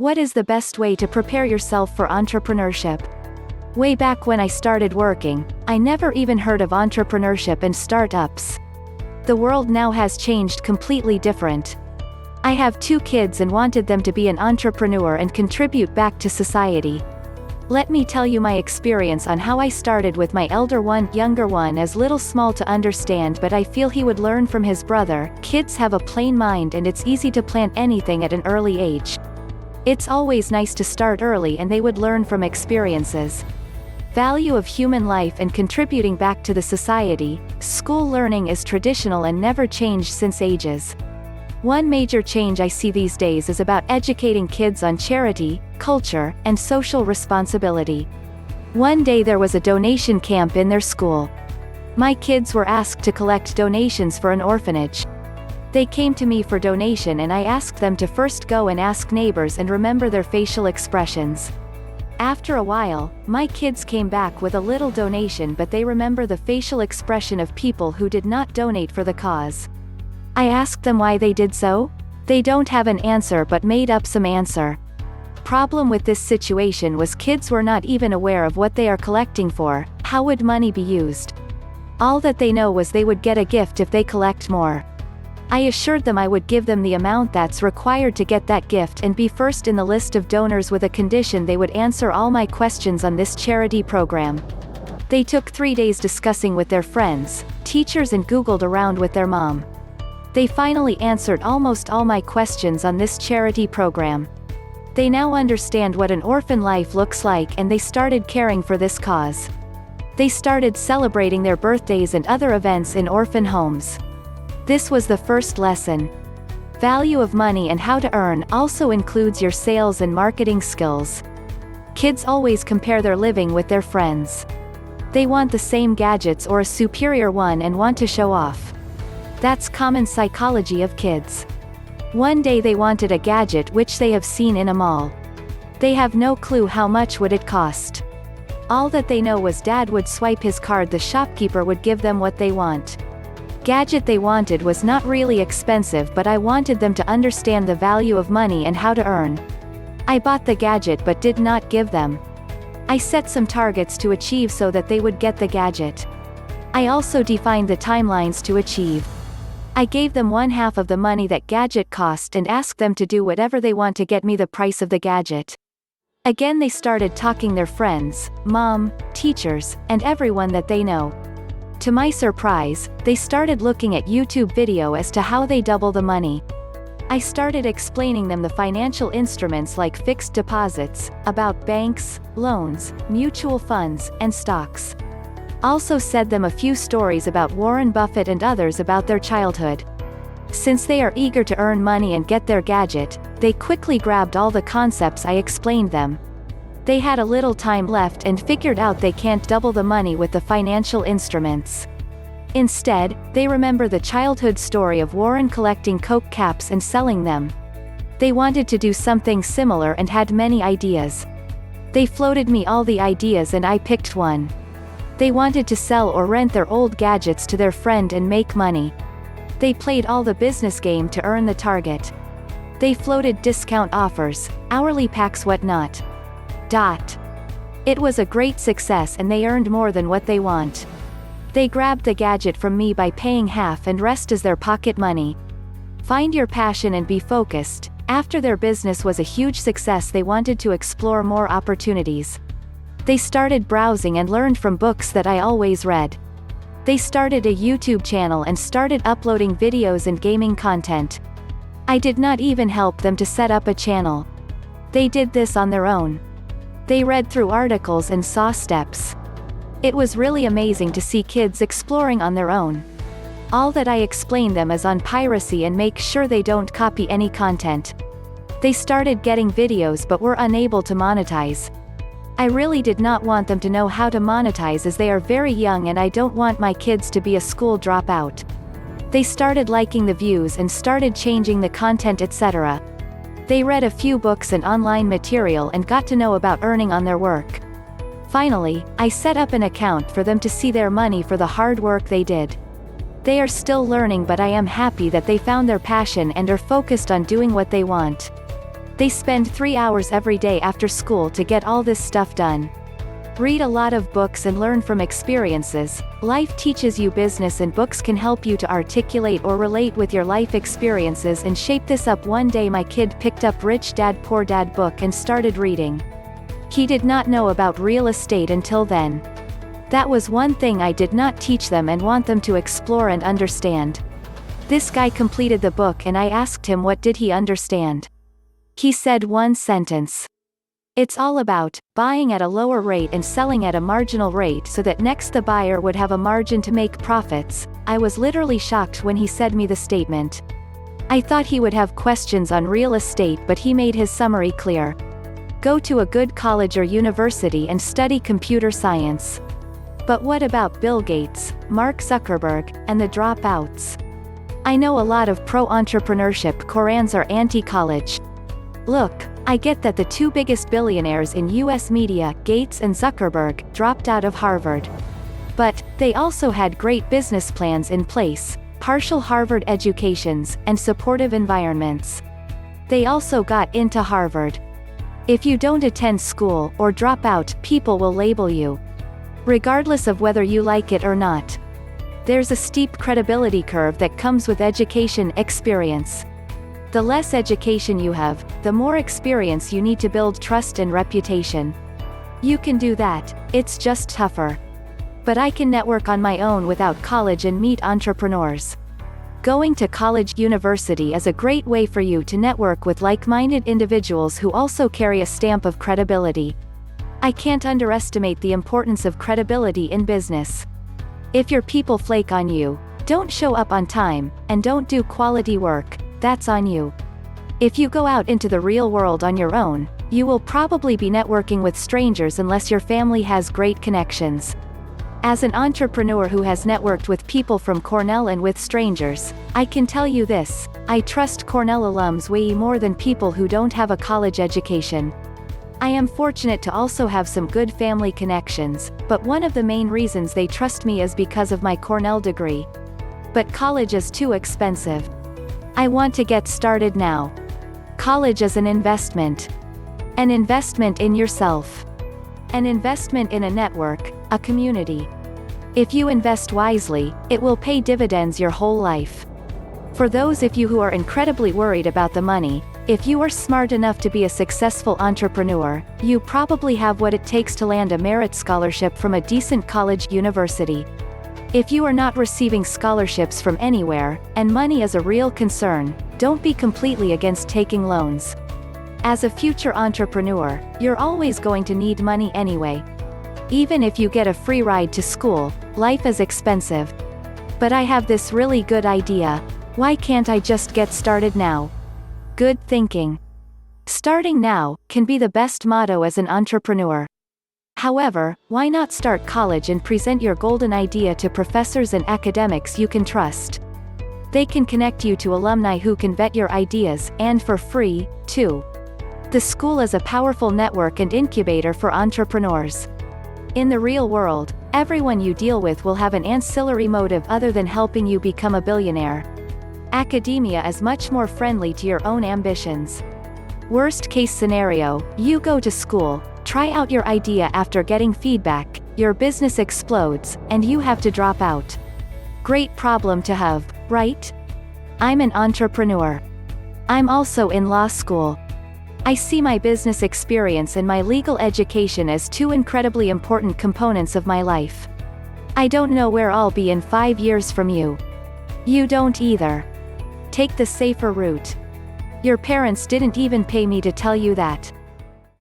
What is the best way to prepare yourself for entrepreneurship? Way back when I started working, I never even heard of entrepreneurship and startups. The world now has changed completely different. I have 2 kids and wanted them to be an entrepreneur and contribute back to society. Let me tell you my experience on how I started with my younger one is little small to understand, but I feel he would learn from his brother. Kids have a plain mind and it's easy to plant anything at an early age. It's always nice to start early and they would learn from experiences. Value of human life and contributing back to the society. School learning is traditional and never changed since ages. One major change I see these days is about educating kids on charity, culture, and social responsibility. One day there was a donation camp in their school. My kids were asked to collect donations for an orphanage. They came to me for donation and I asked them to first go and ask neighbors and remember their facial expressions. After a while, my kids came back with a little donation, but they remember the facial expression of people who did not donate for the cause. I asked them why they did so. They don't have an answer but made up some answer. Problem with this situation was kids were not even aware of what they are collecting for. How would money be used? All that they know was they would get a gift if they collect more. I assured them I would give them the amount that's required to get that gift and be first in the list of donors with a condition they would answer all my questions on this charity program. They took 3 days discussing with their friends, teachers and Googled around with their mom. They finally answered almost all my questions on this charity program. They now understand what an orphan life looks like and they started caring for this cause. They started celebrating their birthdays and other events in orphan homes. This was the first lesson. Value of money and how to earn also includes your sales and marketing skills. Kids always compare their living with their friends. They want the same gadgets or a superior one and want to show off. That's common psychology of kids. One day they wanted a gadget which they have seen in a mall. They have no clue how much would it cost. All that they know was dad would swipe his card, the shopkeeper would give them what they want. Gadget they wanted was not really expensive, but I wanted them to understand the value of money and how to earn. I bought the gadget but did not give them. I set some targets to achieve so that they would get the gadget. I also defined the timelines to achieve. I gave them 1/2 of the money that gadget cost and asked them to do whatever they want to get me the price of the gadget. Again they started talking their friends, mom, teachers, and everyone that they know. To my surprise, they started looking at YouTube video as to how they double the money. I started explaining them the financial instruments like fixed deposits, about banks, loans, mutual funds, and stocks. Also said them a few stories about Warren Buffett and others about their childhood. Since they are eager to earn money and get their gadget, they quickly grabbed all the concepts I explained them. They had a little time left and figured out they can't double the money with the financial instruments. Instead, they remember the childhood story of Warren collecting Coke caps and selling them. They wanted to do something similar and had many ideas. They floated me all the ideas and I picked one. They wanted to sell or rent their old gadgets to their friend and make money. They played all the business game to earn the target. They floated discount offers, hourly packs, whatnot. It was a great success and they earned more than what they want. They grabbed the gadget from me by paying half and rest as their pocket money. Find your passion and be focused. After their business was a huge success, they wanted to explore more opportunities. They started browsing and learned from books that I always read. They started a YouTube channel and started uploading videos and gaming content. I did not even help them to set up a channel. They did this on their own. They read through articles and saw steps. It was really amazing to see kids exploring on their own. All that I explain them is on piracy and make sure they don't copy any content. They started getting videos but were unable to monetize. I really did not want them to know how to monetize as they are very young and I don't want my kids to be a school dropout. They started liking the views and started changing the content, etc. They read a few books and online material and got to know about earning on their work. Finally, I set up an account for them to see their money for the hard work they did. They are still learning, but I am happy that they found their passion and are focused on doing what they want. They spend 3 hours every day after school to get all this stuff done. Read a lot of books and learn from experiences. Life teaches you business, and books can help you to articulate or relate with your life experiences and shape this up. One day my kid picked up Rich Dad Poor Dad book and started reading. He did not know about real estate until then. That was one thing I did not teach them and want them to explore and understand. This guy completed the book and I asked him what did he understand. He said one sentence. It's all about buying at a lower rate and selling at a marginal rate so that next the buyer would have a margin to make profits. I was literally shocked when he said me the statement. I thought he would have questions on real estate, but he made his summary clear. Go to a good college or university and study computer science. But what about Bill Gates, Mark Zuckerberg, and the dropouts? I know a lot of pro-entrepreneurship Korans are anti-college. Look, I get that the two biggest billionaires in US media, Gates and Zuckerberg, dropped out of Harvard. But they also had great business plans in place, partial Harvard educations, and supportive environments. They also got into Harvard. If you don't attend school or drop out, people will label you. Regardless of whether you like it or not. There's a steep credibility curve that comes with education experience. The less education you have, the more experience you need to build trust and reputation. You can do that, it's just tougher. But I can network on my own without college and meet entrepreneurs. Going to college university is a great way for you to network with like-minded individuals who also carry a stamp of credibility. I can't underestimate the importance of credibility in business. If your people flake on you, don't show up on time, and don't do quality work, that's on you. If you go out into the real world on your own, you will probably be networking with strangers unless your family has great connections. As an entrepreneur who has networked with people from Cornell and with strangers, I can tell you this: I trust Cornell alums way more than people who don't have a college education. I am fortunate to also have some good family connections, but one of the main reasons they trust me is because of my Cornell degree. But college is too expensive. I want to get started now. College is an investment. An investment in yourself. An investment in a network, a community. If you invest wisely, it will pay dividends your whole life. For those of you who are incredibly worried about the money, if you are smart enough to be a successful entrepreneur, you probably have what it takes to land a merit scholarship from a decent college university. If you are not receiving scholarships from anywhere, and money is a real concern, don't be completely against taking loans. As a future entrepreneur, you're always going to need money anyway. Even if you get a free ride to school, life is expensive. But I have this really good idea. Why can't I just get started now? Good thinking. Starting now can be the best motto as an entrepreneur. However, why not start college and present your golden idea to professors and academics you can trust? They can connect you to alumni who can vet your ideas, and for free, too. The school is a powerful network and incubator for entrepreneurs. In the real world, everyone you deal with will have an ancillary motive other than helping you become a billionaire. Academia is much more friendly to your own ambitions. Worst case scenario, you go to school, try out your idea after getting feedback, your business explodes, and you have to drop out. Great problem to have, right? I'm an entrepreneur. I'm also in law school. I see my business experience and my legal education as two incredibly important components of my life. I don't know where I'll be in 5 years from you. You don't either. Take the safer route. Your parents didn't even pay me to tell you that.